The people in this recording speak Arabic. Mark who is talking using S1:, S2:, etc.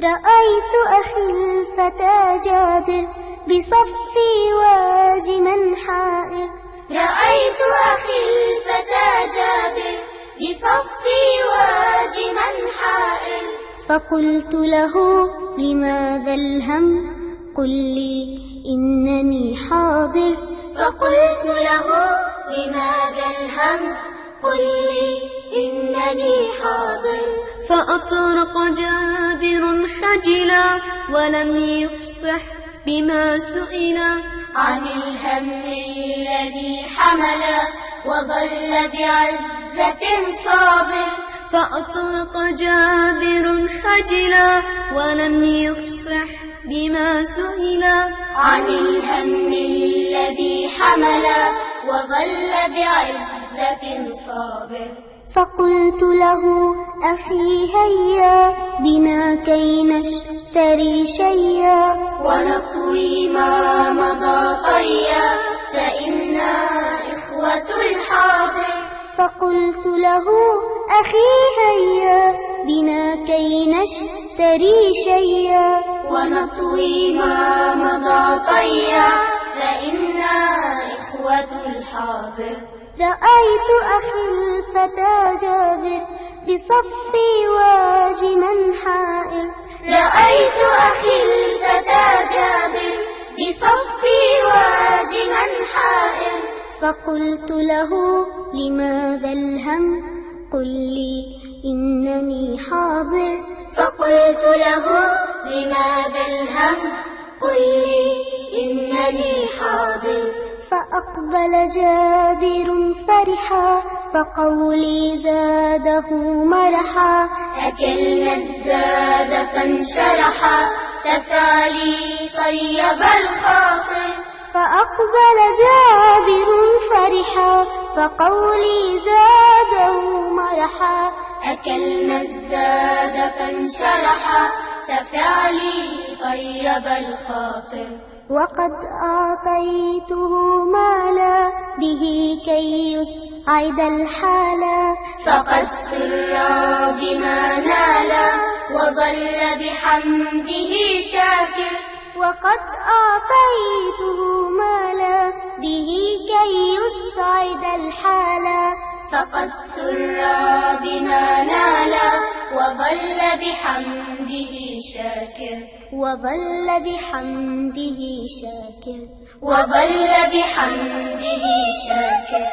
S1: رأيت أخي الفتى جابر بصفي واجما حائر.
S2: رأيت أخي الفتى جابر بصفي واجما حائر.
S1: فقلت له لماذا الهم؟ قل لي إنني حاضر.
S2: فقلت له لماذا الهم؟ قل لي إنني حاضر.
S3: فأطرق جابر خجلا ولم يفصح بما سئلا
S2: عن الهم الذي حملا وظل بعزة صابر.
S3: فأطرق جابر خجلا ولم يفصح بما سئلا
S2: عن الهم الذي حملا وظل بعزة صابر.
S1: فقلت له أخي هيا بنا كي نشتري شيئا
S2: ونطوي ما مضى طيا فإنا إخوة الحاضر.
S1: فقلت له أخي هيا بنا كي نشتري شيئا
S2: ونطوي ما مضى طيا فإنا إخوة الحاضر.
S1: رأيت أخي الفتى جابر بصفي واجما حائر.
S2: رأيت أخي الفتى جابر بصفي واجما حائر.
S1: فقلت له لماذا الهم؟ قل لي إنني حاضر.
S2: فقلت له لماذا الهم؟ قل لي إنني حاضر.
S1: فأقبل جابر فرحا فقولي زاده مرحا.
S2: أكلنا الزاد فانشرحا ففعلي طيب الخاطر.
S1: فأقبل جابر فرحا فقولي زاده مرحا.
S2: أكلنا الزاد فانشرحا ففعلي طيب الخاطر.
S1: وقد أعطيته مالا به كي يسعد الحالا.
S2: فقد سر بما نالا وظل بحمده شاكر.
S1: وقد أعطيته مالا به كي يسعد الحالا.
S2: فقد سر بما نالا وظل بحمده شاكر.
S1: وظل بحمده شاكر.
S2: وظل بحمده شاكر.